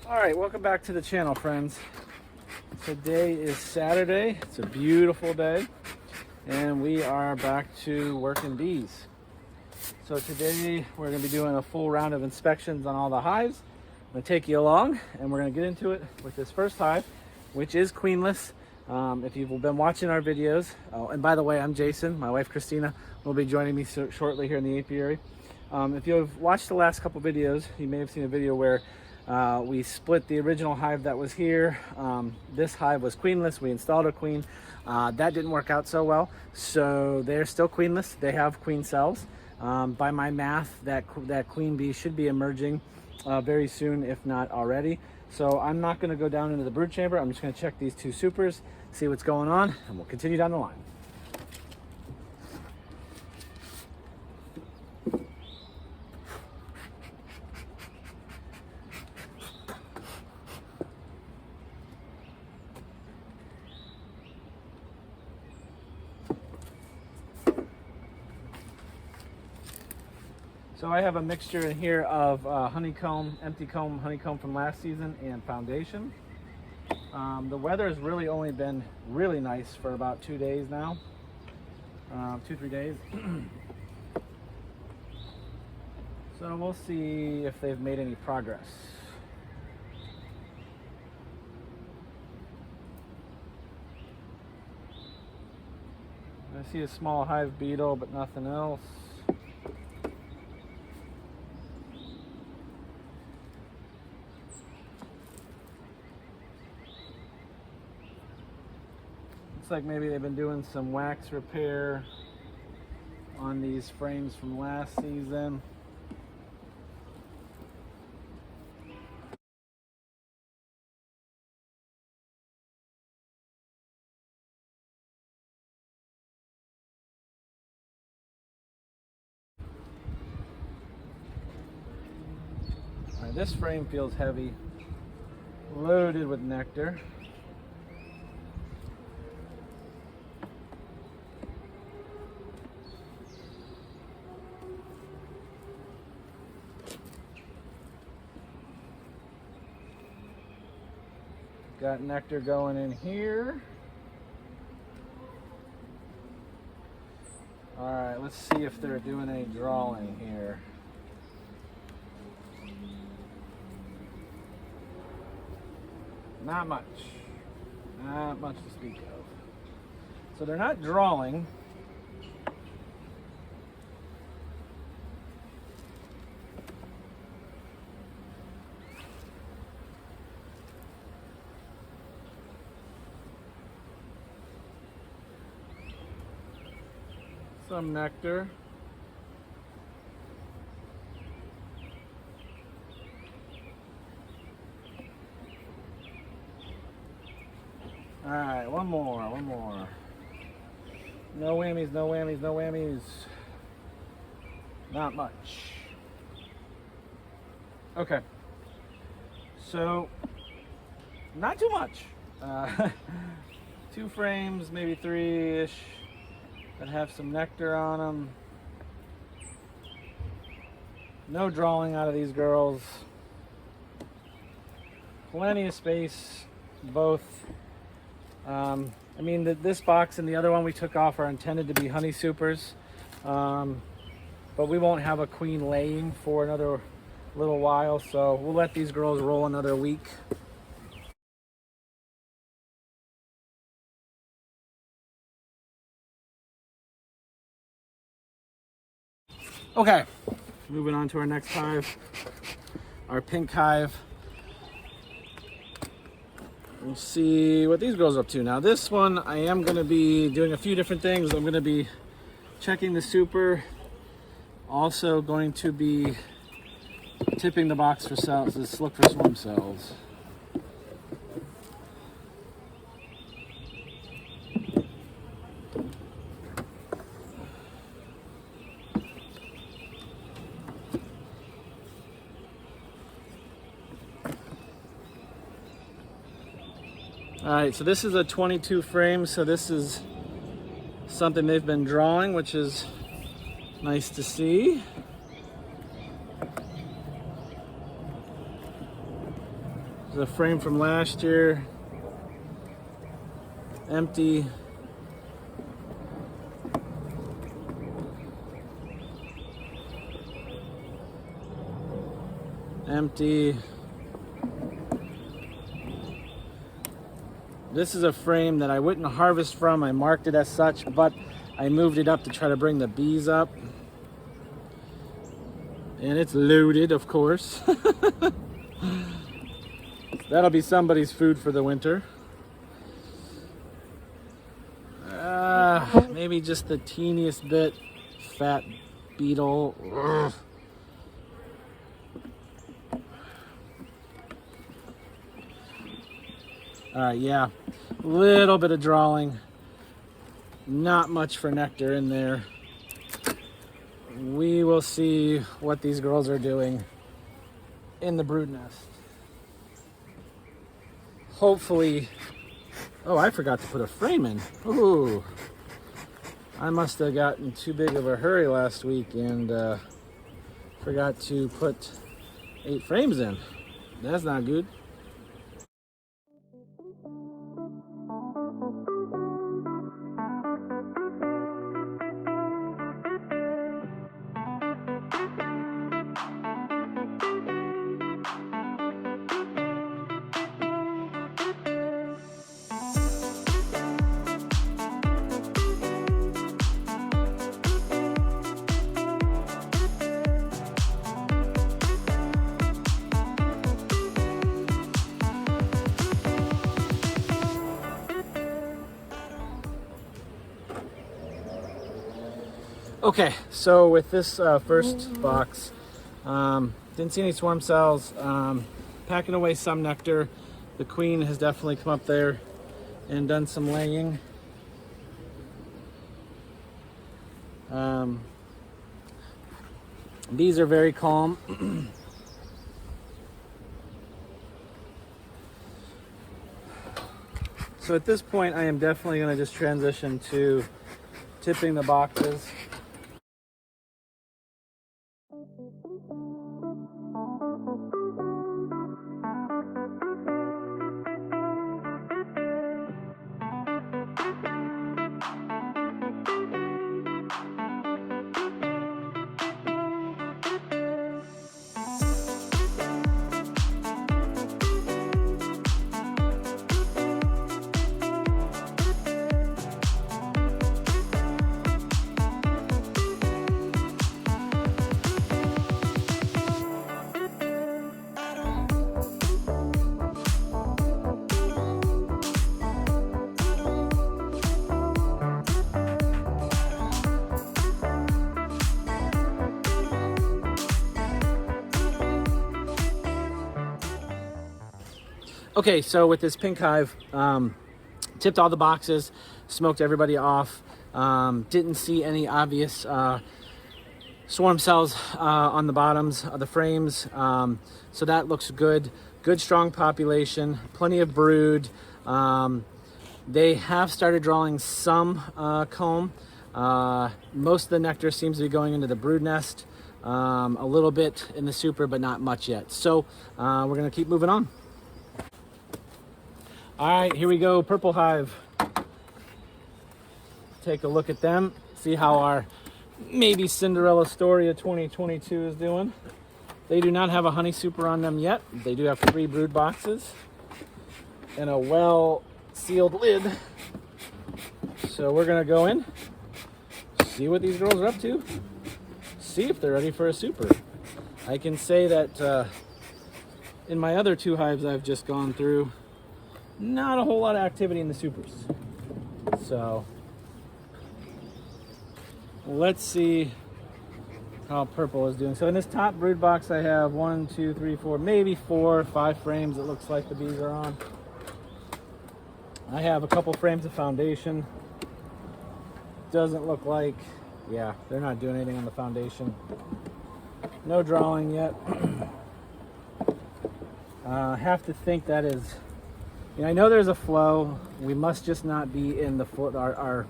All right, welcome back to the channel, friends. Today is Saturday. It's a beautiful day, and we are back to working bees. So today we're going to be doing a full round of inspections on all the hives. I'm going to take you along, and we're going to get into it with this first hive, which is queenless. If you've been watching our videos, and by the way, I'm Jason. My wife Christina will be joining me shortly here in the apiary. If you've watched the last couple videos, you may have seen a video where we split the original hive that was here. This hive was queenless. We installed a queen. That didn't work out so well, so they're still queenless. They have queen cells. By my math, that queen bee should be emerging very soon, if not already. So I'm not going to go down into the brood chamber. I'm just going to check these two supers, see what's going on, and we'll continue down the line. So I have a mixture in here of honeycomb, empty comb honeycomb from last season, and foundation. The weather has really only been really nice for about 2 days now, 2-3 days. So we'll see if they've made any progress. I see a small hive beetle, but nothing else. Looks like maybe they've been doing some wax repair on these frames from last season. All right, this frame feels heavy, loaded with nectar. Got nectar going in here. All right, let's see if they're doing any drawing here. Not much. Not much to speak of. So they're not drawing. Some nectar. All right, one more. No whammies, no whammies, no whammies. Not much. Okay. So, not too much. 2 frames, maybe 3-ish. That have some nectar on them. No drawing out of these girls. Plenty of space, both. I mean, this box and the other one we took off are intended to be honey supers, but we won't have a queen laying for another little while, so we'll let these girls roll another week. Okay, moving on to our next hive, our pink hive. We'll see what these girls are up to. Now this one, I am going to be doing a few different things. I'm going to be checking the super, also going to be tipping the box for cells. Let's look for swarm cells. All right, so this is a 22 frame, so this is something they've been drawing, which is nice to see. There's a frame from last year. Empty. Empty. This is a frame that I wouldn't harvest from. I marked it as such, but I moved it up to try to bring the bees up. And it's loaded, of course. That'll be somebody's food for the winter. Maybe just the teeniest bit fat beetle. Ugh. Yeah, a little bit of drawing, not much for nectar in there. We will see what these girls are doing in the brood nest. Hopefully, oh, I forgot to put a frame in. Ooh, I must have gotten too big of a hurry last week and forgot to put 8 frames in. That's not good. Okay, so with this first box, didn't see any swarm cells, packing away some nectar. The queen has definitely come up there and done some laying. Bees are very calm. So at this point, I am definitely going to just transition to tipping the boxes. Okay, so with this pink hive, tipped all the boxes, smoked everybody off, didn't see any obvious swarm cells on the bottoms of the frames, so that looks good. Good strong population, plenty of brood. They have started drawing some comb. Most of the nectar seems to be going into the brood nest, a little bit in the super, but not much yet. So we're gonna keep moving on. All right, here we go, purple hive. Take a look at them, see how our maybe Cinderella story of 2022 is doing. They do not have a honey super on them yet. They do have 3 brood boxes and a well-sealed lid. So we're gonna go in, see what these girls are up to, see if they're ready for a super. I can say that in my other 2 hives I've just gone through, not a whole lot of activity in the supers. So let's see how purple is doing. So in this top brood box I have 1, 2, 3, 4, maybe 4 or 5 frames it looks like the bees are on. I have a couple frames of foundation. Doesn't look like, yeah, they're not doing anything on the foundation. No drawing yet. Have to think that is, I know there's a flow. We must just not be in the flow. Our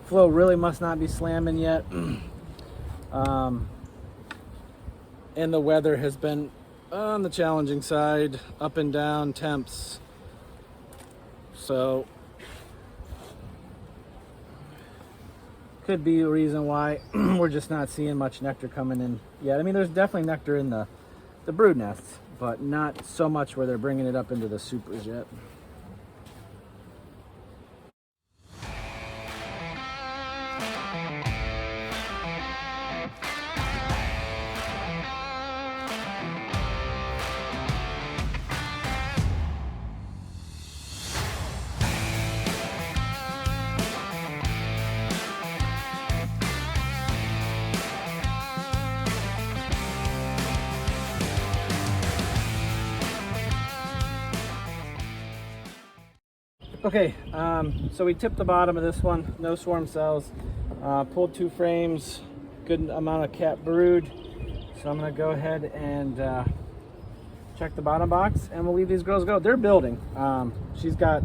flow really must not be slamming yet. And the weather has been on the challenging side, up and down temps. So could be a reason why we're just not seeing much nectar coming in yet. I mean, there's definitely nectar in the brood nests, but not so much where they're bringing it up into the supers yet. Okay, so we tipped the bottom of this one, no swarm cells, pulled 2 frames, good amount of cat brood. So I'm gonna go ahead and check the bottom box, and we'll leave these girls go. They're building. She's got,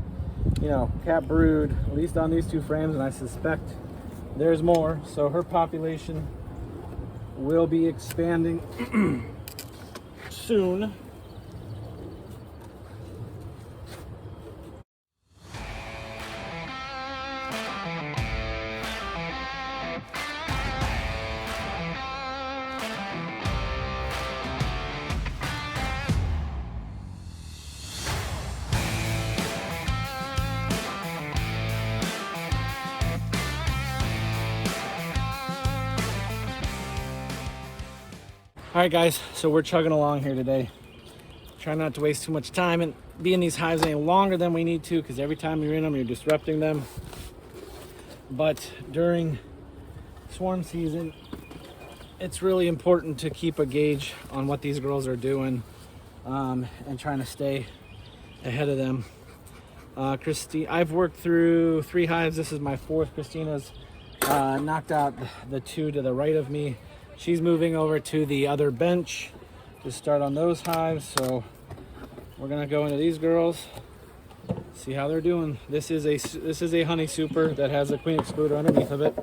you know, cat brood, at least on these 2 frames, and I suspect there's more. So her population will be expanding soon. All right, guys, so we're chugging along here today. Try not to waste too much time and be in these hives any longer than we need to, because every time you're in them, you're disrupting them. But during swarm season, it's really important to keep a gauge on what these girls are doing, and trying to stay ahead of them. I've worked through 3 hives. This is my 4th. Christina's knocked out the 2 to the right of me. She's moving over to the other bench to start on those hives. So we're gonna go into these girls, see how they're doing. This is a honey super that has a queen excluder underneath of it.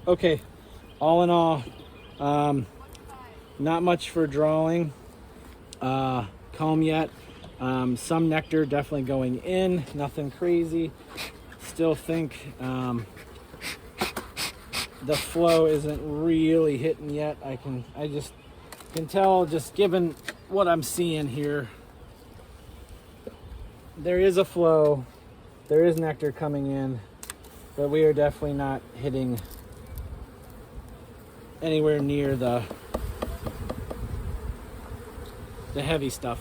Okay, all in all, not much for drawing comb yet. Some nectar definitely going in, nothing crazy. Still think the flow isn't really hitting yet. I just can tell, just given what I'm seeing here, there is a flow, there is nectar coming in, but we are definitely not hitting anywhere near the heavy stuff.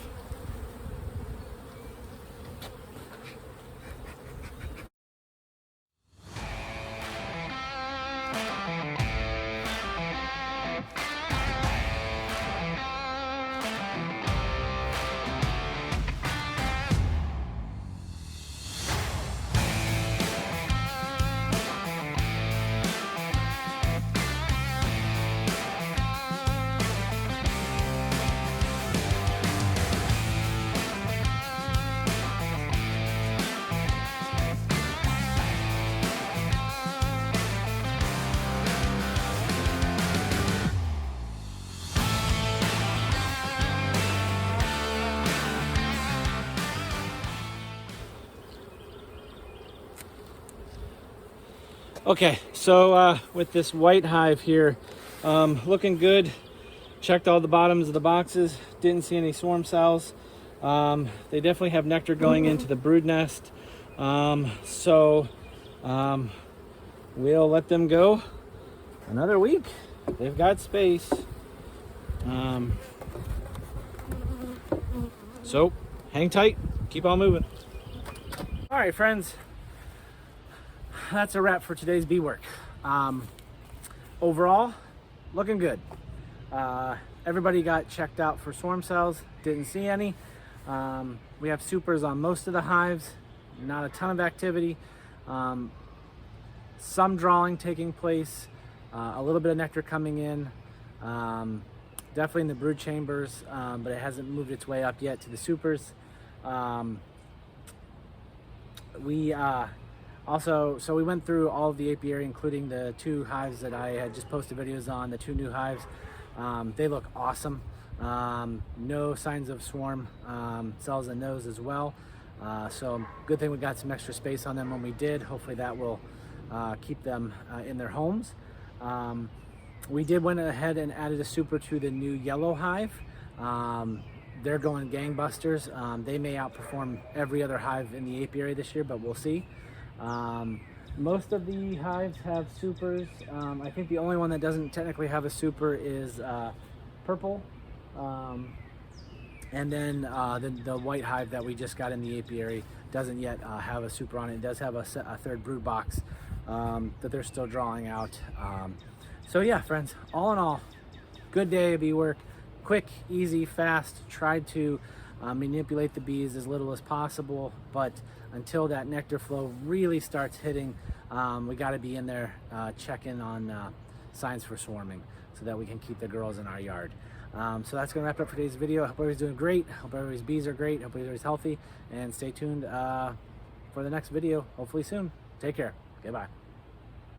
Okay, so with this white hive here, looking good. Checked all the bottoms of the boxes, didn't see any swarm cells. They definitely have nectar going into the brood nest. So we'll let them go another week. They've got space. So hang tight, keep on moving. All right, friends. That's a wrap for today's bee work. Overall, looking good. Everybody got checked out for swarm cells, didn't see any. We have supers on most of the hives, not a ton of activity. Some drawing taking place, a little bit of nectar coming in. definitely in the brood chambers, but it hasn't moved its way up yet to the supers. We went through all of the apiary, including the 2 hives that I had just posted videos on, the 2 new hives. They look awesome. No signs of swarm cells in those as well. So good thing we got some extra space on them when we did. Hopefully that will keep them in their homes. We did went ahead and added a super to the new yellow hive. They're going gangbusters. They may outperform every other hive in the apiary this year, but we'll see. Most of the hives have supers. I think the only one that doesn't technically have a super is purple. And then the white hive that we just got in the apiary doesn't yet have a super on it. It does have a 3rd brood box that they're still drawing out. So yeah, friends, all in all, good day of bee work. Quick, easy, fast. Tried to manipulate the bees as little as possible, but until that nectar flow really starts hitting, we got to be in there checking on signs for swarming so that we can keep the girls in our yard. So that's going to wrap up for today's video. I hope everybody's doing great. Hope everybody's bees are great. Hope everybody's healthy. And stay tuned for the next video, hopefully soon. Take care. Goodbye.